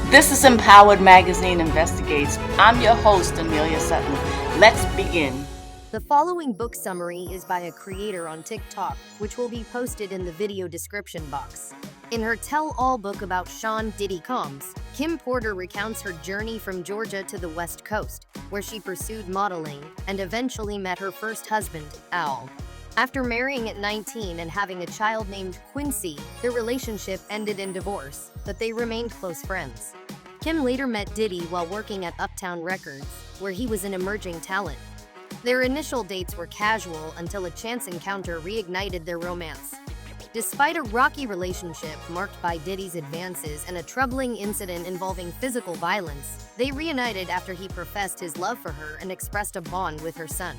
This is Empowered Magazine Investigates. I'm your host, Anelia Sutton. Let's begin. The following book summary is by a creator on TikTok, which will be posted in the video description box. In her tell-all book about Sean Diddy Combs, Kim Porter recounts her journey from Georgia to the West Coast, where she pursued modeling and eventually met her first husband, Al. After marrying at 19 and having a child named Quincy, their relationship ended in divorce, but they remained close friends. Kim later met Diddy while working at Uptown Records, where he was an emerging talent. Their initial dates were casual until a chance encounter reignited their romance. Despite a rocky relationship marked by Diddy's advances and a troubling incident involving physical violence, they reunited after he professed his love for her and expressed a bond with her son.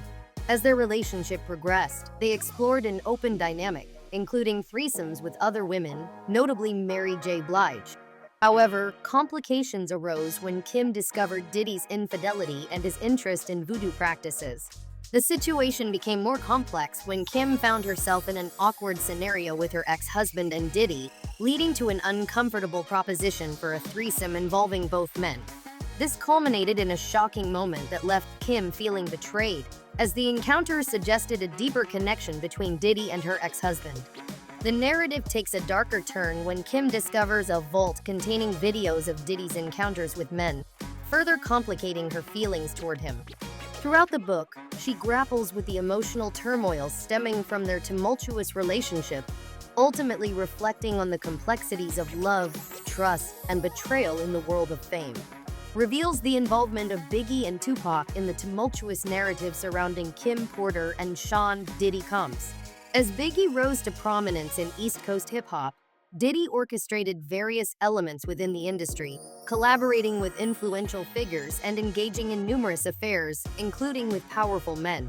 As their relationship progressed, they explored an open dynamic, including threesomes with other women, notably Mary J. Blige. However, complications arose when Kim discovered Diddy's infidelity and his interest in voodoo practices. The situation became more complex when Kim found herself in an awkward scenario with her ex-husband and Diddy, leading to an uncomfortable proposition for a threesome involving both men. This culminated in a shocking moment that left Kim feeling betrayed, as the encounter suggested a deeper connection between Diddy and her ex-husband. The narrative takes a darker turn when Kim discovers a vault containing videos of Diddy's encounters with men, further complicating her feelings toward him. Throughout the book, she grapples with the emotional turmoil stemming from their tumultuous relationship, ultimately reflecting on the complexities of love, trust, and betrayal in the world of fame. Reveals the involvement of Biggie and Tupac in the tumultuous narrative surrounding Kim Porter and Sean Diddy Combs. As Biggie rose to prominence in East Coast hip-hop, Diddy orchestrated various elements within the industry, collaborating with influential figures and engaging in numerous affairs, including with powerful men.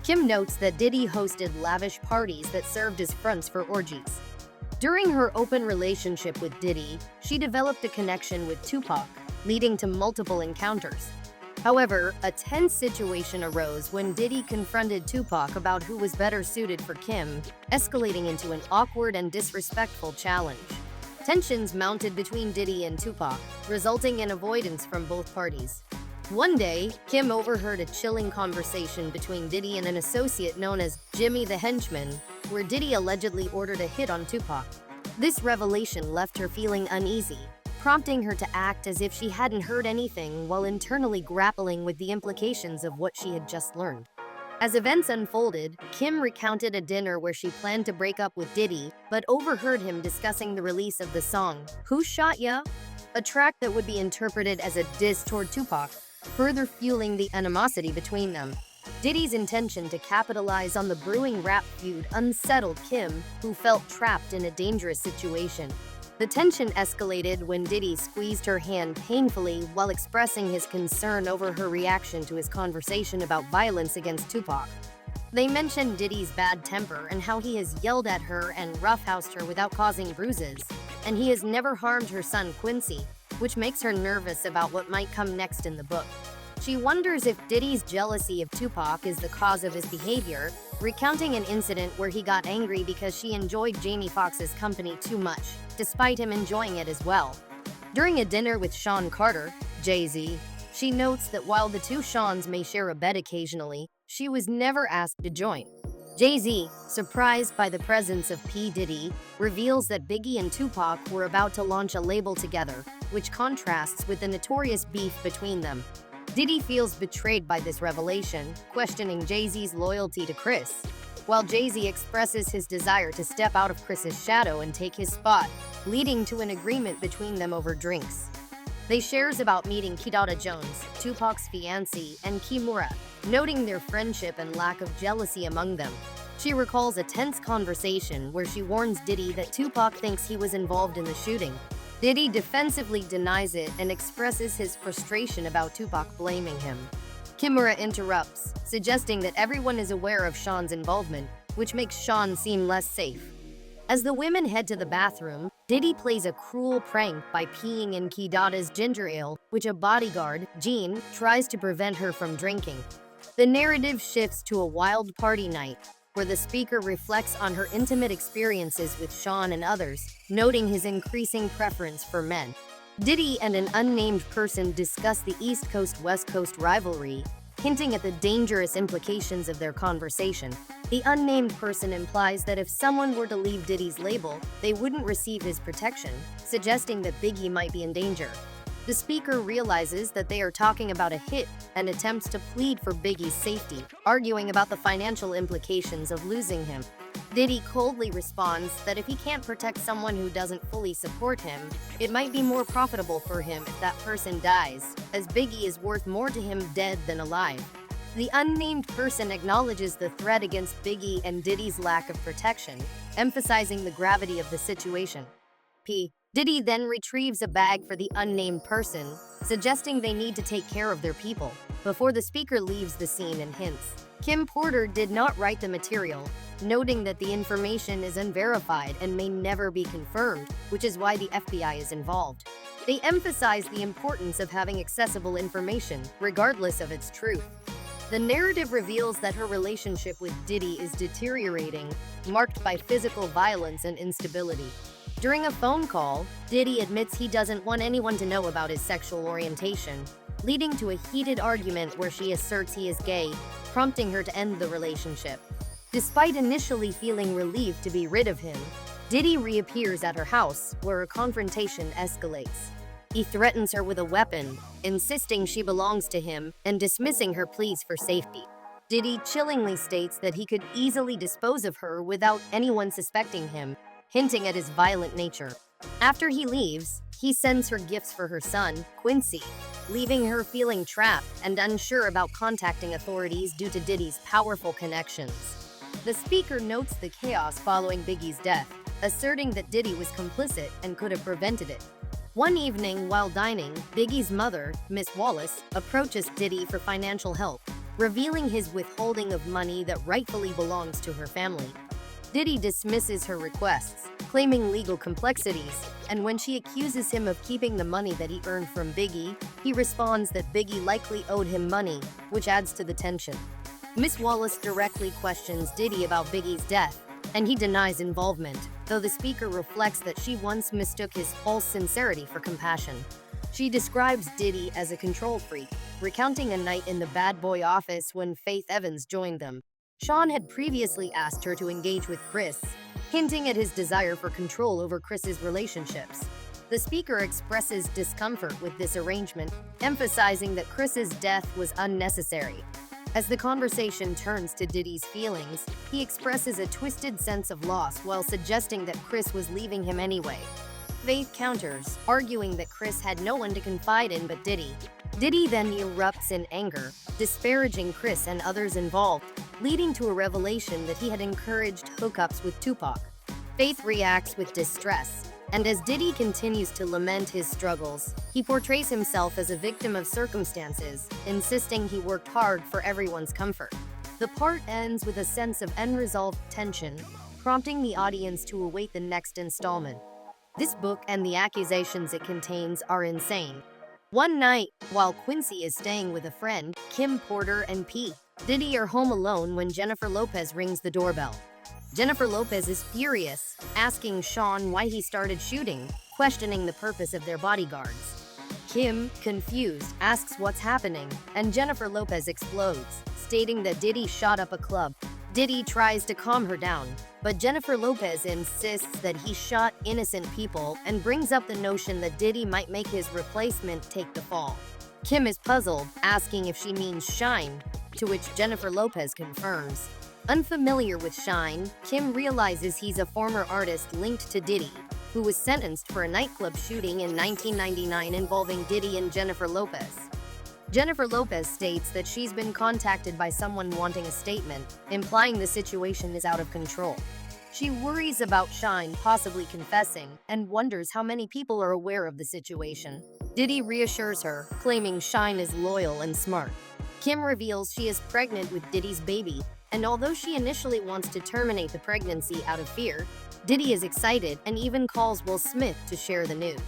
Kim notes that Diddy hosted lavish parties that served as fronts for orgies. During her open relationship with Diddy, she developed a connection with Tupac, leading to multiple encounters. However, a tense situation arose when Diddy confronted Tupac about who was better suited for Kim, escalating into an awkward and disrespectful challenge. Tensions mounted between Diddy and Tupac, resulting in avoidance from both parties. One day, Kim overheard a chilling conversation between Diddy and an associate known as Jimmy the Henchman, where Diddy allegedly ordered a hit on Tupac. This revelation left her feeling uneasy, prompting her to act as if she hadn't heard anything while internally grappling with the implications of what she had just learned. As events unfolded, Kim recounted a dinner where she planned to break up with Diddy, but overheard him discussing the release of the song, "Who Shot Ya?", a track that would be interpreted as a diss toward Tupac, further fueling the animosity between them. Diddy's intention to capitalize on the brewing rap feud unsettled Kim, who felt trapped in a dangerous situation. The tension escalated when Diddy squeezed her hand painfully while expressing his concern over her reaction to his conversation about violence against Tupac. They mentioned Diddy's bad temper and how he has yelled at her and roughhoused her without causing bruises, and he has never harmed her son Quincy, which makes her nervous about what might come next in the book. She wonders if Diddy's jealousy of Tupac is the cause of his behavior, recounting an incident where he got angry because she enjoyed Jamie Foxx's company too much, despite him enjoying it as well. During a dinner with Sean Carter, Jay-Z, she notes that while the two Seans may share a bed occasionally, she was never asked to join. Jay-Z, surprised by the presence of P. Diddy, reveals that Biggie and Tupac were about to launch a label together, which contrasts with the notorious beef between them. Diddy feels betrayed by this revelation, questioning Jay-Z's loyalty to Chris, while Jay-Z expresses his desire to step out of Chris's shadow and take his spot, leading to an agreement between them over drinks. They shares about meeting Kidada Jones, Tupac's fiancée, and Kimura, noting their friendship and lack of jealousy among them. She recalls a tense conversation where she warns Diddy that Tupac thinks he was involved in the shooting. Diddy defensively denies it and expresses his frustration about Tupac blaming him. Kimura interrupts, suggesting that everyone is aware of Sean's involvement, which makes Sean seem less safe. As the women head to the bathroom, Diddy plays a cruel prank by peeing in Kidada's ginger ale, which a bodyguard, Jean, tries to prevent her from drinking. The narrative shifts to a wild party night, where the speaker reflects on her intimate experiences with Sean and others, noting his increasing preference for men. Diddy and an unnamed person discuss the East Coast-West Coast rivalry, hinting at the dangerous implications of their conversation. The unnamed person implies that if someone were to leave Diddy's label, they wouldn't receive his protection, suggesting that Biggie might be in danger. The speaker realizes that they are talking about a hit and attempts to plead for Biggie's safety, arguing about the financial implications of losing him. Diddy coldly responds that if he can't protect someone who doesn't fully support him, it might be more profitable for him if that person dies, as Biggie is worth more to him dead than alive. The unnamed person acknowledges the threat against Biggie and Diddy's lack of protection, emphasizing the gravity of the situation. Diddy then retrieves a bag for the unnamed person, suggesting they need to take care of their people, before the speaker leaves the scene and hints Kim Porter did not write the material, noting that the information is unverified and may never be confirmed, which is why the FBI is involved. They emphasize the importance of having accessible information, regardless of its truth. The narrative reveals that her relationship with Diddy is deteriorating, marked by physical violence and instability. During a phone call, Diddy admits he doesn't want anyone to know about his sexual orientation, leading to a heated argument where she asserts he is gay, prompting her to end the relationship. Despite initially feeling relieved to be rid of him, Diddy reappears at her house, where a confrontation escalates. He threatens her with a weapon, insisting she belongs to him and dismissing her pleas for safety. Diddy chillingly states that he could easily dispose of her without anyone suspecting him, hinting at his violent nature. After he leaves, he sends her gifts for her son, Quincy, leaving her feeling trapped and unsure about contacting authorities due to Diddy's powerful connections. The speaker notes the chaos following Biggie's death, asserting that Diddy was complicit and could have prevented it. One evening, while dining, Biggie's mother, Miss Wallace, approaches Diddy for financial help, revealing his withholding of money that rightfully belongs to her family. Diddy dismisses her requests, claiming legal complexities, and when she accuses him of keeping the money that he earned from Biggie, he responds that Biggie likely owed him money, which adds to the tension. Miss Wallace directly questions Diddy about Biggie's death, and he denies involvement, though the speaker reflects that she once mistook his false sincerity for compassion. She describes Diddy as a control freak, recounting a night in the bad boy office when Faith Evans joined them. Sean had previously asked her to engage with Chris, hinting at his desire for control over Chris's relationships. The speaker expresses discomfort with this arrangement, emphasizing that Chris's death was unnecessary. As the conversation turns to Diddy's feelings, he expresses a twisted sense of loss while suggesting that Chris was leaving him anyway. Faith counters, arguing that Chris had no one to confide in but Diddy. Diddy then erupts in anger, disparaging Chris and others involved, leading to a revelation that he had encouraged hookups with Tupac. Faith reacts with distress, and as Diddy continues to lament his struggles, he portrays himself as a victim of circumstances, insisting he worked hard for everyone's comfort. The part ends with a sense of unresolved tension, prompting the audience to await the next installment. This book and the accusations it contains are insane. One night, while Quincy is staying with a friend, Kim Porter and Diddy are home alone when Jennifer Lopez rings the doorbell. Jennifer Lopez is furious, asking Sean why he started shooting, questioning the purpose of their bodyguards. Kim, confused, asks what's happening, and Jennifer Lopez explodes, stating that Diddy shot up a club. Diddy tries to calm her down, but Jennifer Lopez insists that he shot innocent people and brings up the notion that Diddy might make his replacement take the fall. Kim is puzzled, asking if she means Shine, to which Jennifer Lopez confirms. Unfamiliar with Shine, Kim realizes he's a former artist linked to Diddy, who was sentenced for a nightclub shooting in 1999 involving Diddy and Jennifer Lopez. Jennifer Lopez states that she's been contacted by someone wanting a statement, implying the situation is out of control. She worries about Shine possibly confessing and wonders how many people are aware of the situation. Diddy reassures her, claiming Shine is loyal and smart. Kim reveals she is pregnant with Diddy's baby, and although she initially wants to terminate the pregnancy out of fear, Diddy is excited and even calls Will Smith to share the news.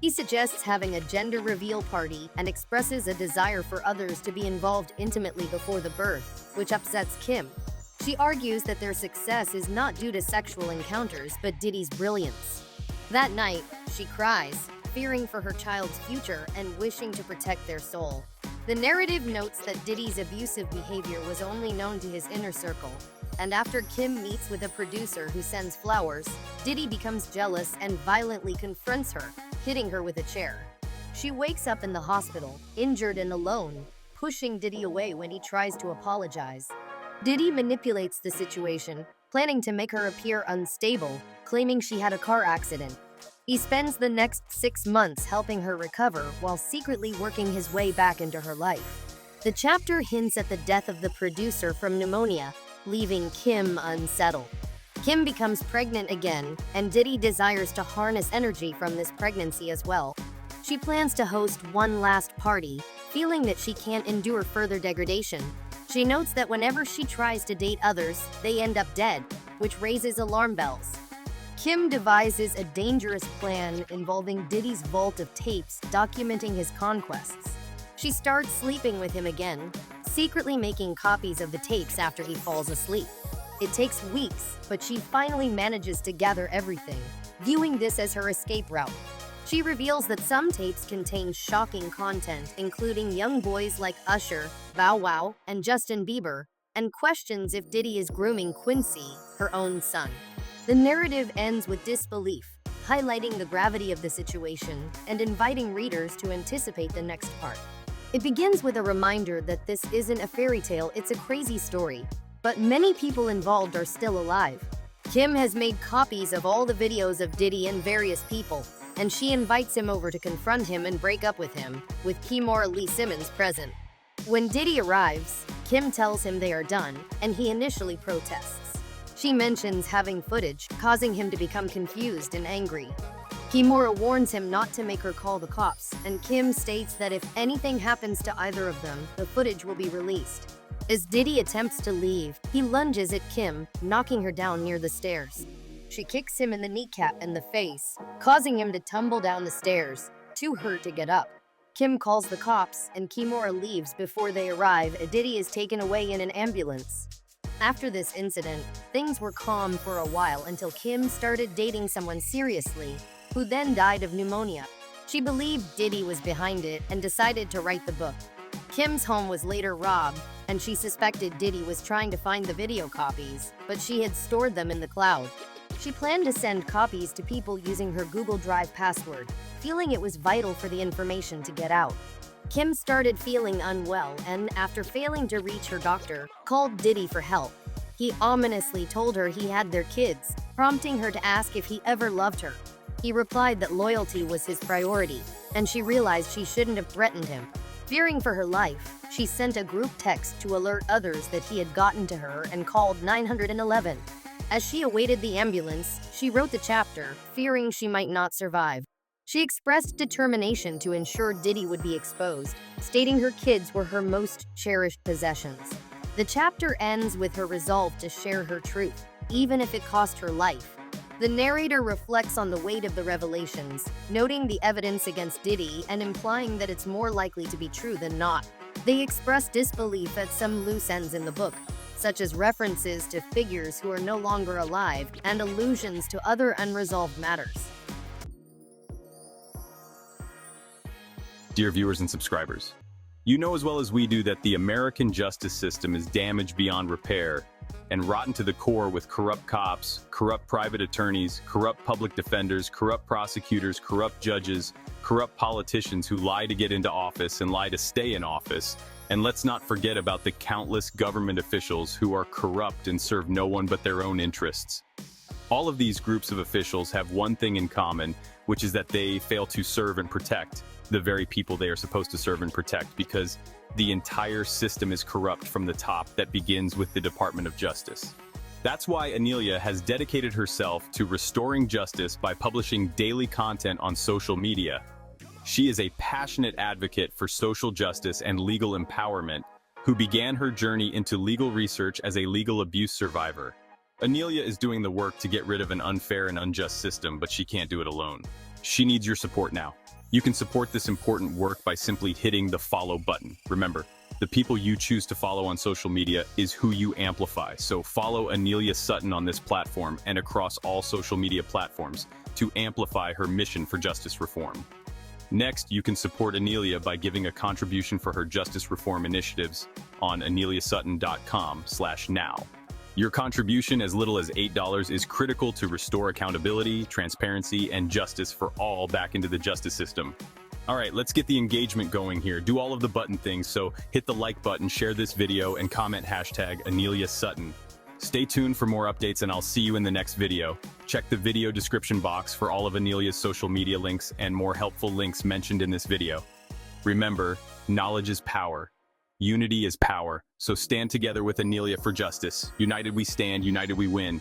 He suggests having a gender reveal party and expresses a desire for others to be involved intimately before the birth, which upsets Kim. She argues that their success is not due to sexual encounters but Diddy's brilliance. That night, she cries, fearing for her child's future and wishing to protect their soul. The narrative notes that Diddy's abusive behavior was only known to his inner circle, and after Kim meets with a producer who sends flowers, Diddy becomes jealous and violently confronts her, hitting her with a chair. She wakes up in the hospital, injured and alone, pushing Diddy away when he tries to apologize. Diddy manipulates the situation, planning to make her appear unstable, claiming she had a car accident. He spends the next 6 months helping her recover while secretly working his way back into her life. The chapter hints at the death of the producer from pneumonia, leaving Kim unsettled. Kim becomes pregnant again, and Diddy desires to harness energy from this pregnancy as well. She plans to host one last party, feeling that she can't endure further degradation. She notes that whenever she tries to date others, they end up dead, which raises alarm bells. Kim devises a dangerous plan involving Diddy's vault of tapes documenting his conquests. She starts sleeping with him again, secretly making copies of the tapes after he falls asleep. It takes weeks, but she finally manages to gather everything, viewing this as her escape route. She reveals that some tapes contain shocking content, including young boys like Usher, Bow Wow, and Justin Bieber, and questions if Diddy is grooming Quincy, her own son. The narrative ends with disbelief, highlighting the gravity of the situation and inviting readers to anticipate the next part. It begins with a reminder that this isn't a fairy tale, it's a crazy story, but many people involved are still alive. Kim has made copies of all the videos of Diddy and various people, and she invites him over to confront him and break up with him, with 𝗖𝗍𝗆 present. When Diddy arrives, Kim tells him they are done, and he initially protests. She mentions having footage, causing him to become confused and angry. 𝗖𝗍𝗆 warns him not to make her call the cops, and Kim states that if anything happens to either of them, the footage will be released. As Diddy attempts to leave, he lunges at Kim, knocking her down near the stairs. She kicks him in the kneecap and the face, causing him to tumble down the stairs, too hurt to get up. Kim calls the cops, and 𝗖𝗍𝗆 leaves before they arrive. Diddy is taken away in an ambulance. After this incident, things were calm for a while until Kim started dating someone seriously, who then died of pneumonia. She believed Diddy was behind it and decided to write the book. Kim's home was later robbed, and she suspected Diddy was trying to find the video copies, but she had stored them in the cloud. She planned to send copies to people using her Google Drive password, feeling it was vital for the information to get out. Kim started feeling unwell and, after failing to reach her doctor, called Diddy for help. He ominously told her he had their kids, prompting her to ask if he ever loved her. He replied that loyalty was his priority, and she realized she shouldn't have threatened him. Fearing for her life, she sent a group text to alert others that he had gotten to her and called 911. As she awaited the ambulance, she wrote the chapter, fearing she might not survive. She expressed determination to ensure Diddy would be exposed, stating her kids were her most cherished possessions. The chapter ends with her resolve to share her truth, even if it cost her life. The narrator reflects on the weight of the revelations, noting the evidence against Diddy and implying that it's more likely to be true than not. They express disbelief at some loose ends in the book, such as references to figures who are no longer alive and allusions to other unresolved matters. Dear viewers and subscribers, you know as well as we do that the American justice system is damaged beyond repair and rotten to the core with corrupt cops, corrupt private attorneys, corrupt public defenders, corrupt prosecutors, corrupt judges, corrupt politicians who lie to get into office and lie to stay in office. And let's not forget about the countless government officials who are corrupt and serve no one but their own interests. All of these groups of officials have one thing in common, which is that they fail to serve and protect the very people they are supposed to serve and protect, because the entire system is corrupt from the top. That begins with the Department of Justice. That's why Anelia has dedicated herself to restoring justice by publishing daily content on social media. She is a passionate advocate for social justice and legal empowerment, who began her journey into legal research as a legal abuse survivor. Anelia is doing the work to get rid of an unfair and unjust system, but she can't do it alone. She needs your support now. You can support this important work by simply hitting the follow button. Remember, the people you choose to follow on social media is who you amplify. So follow Anelia Sutton on this platform and across all social media platforms to amplify her mission for justice reform. Next, you can support Anelia by giving a contribution for her justice reform initiatives on aneliasutton.com/now. Your contribution, as little as $8, is critical to restore accountability, transparency, and justice for all back into the justice system. All right, let's get the engagement going here. Do all of the button things, so hit the like button, share this video, and comment #AneliaSutton. Stay tuned for more updates, and I'll see you in the next video. Check the video description box for all of Anelia's social media links and more helpful links mentioned in this video. Remember, knowledge is power. Unity is power. So stand together with Anelia for justice. United we stand, united we win.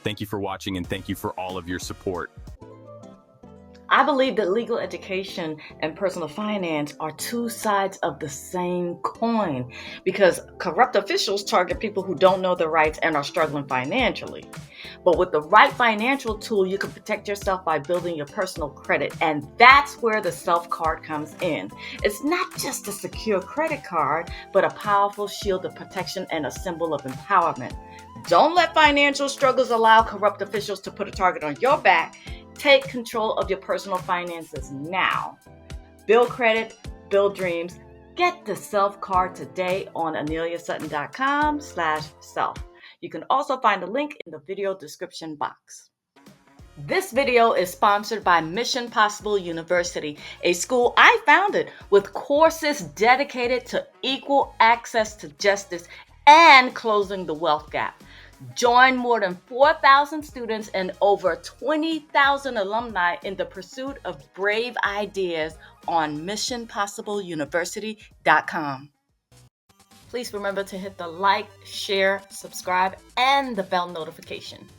Thank you for watching, and thank you for all of your support. I believe that legal education and personal finance are two sides of the same coin, because corrupt officials target people who don't know their rights and are struggling financially. But with the right financial tool, you can protect yourself by building your personal credit, and that's where the Self card comes in. It's not just a secure credit card, but a powerful shield of protection and a symbol of empowerment. Don't let financial struggles allow corrupt officials to put a target on your back. Take control of your personal finances now. Build credit, build dreams. Get the Self card today on aneliasutton.com/self. You can also find a link in the video description box. This video is sponsored by Mission Possible University, a school I founded with courses dedicated to equal access to justice and closing the wealth gap. Join more than 4,000 students and over 20,000 alumni in the pursuit of brave ideas on missionpossibleuniversity.com. Please remember to hit the like, share, subscribe, and the bell notification.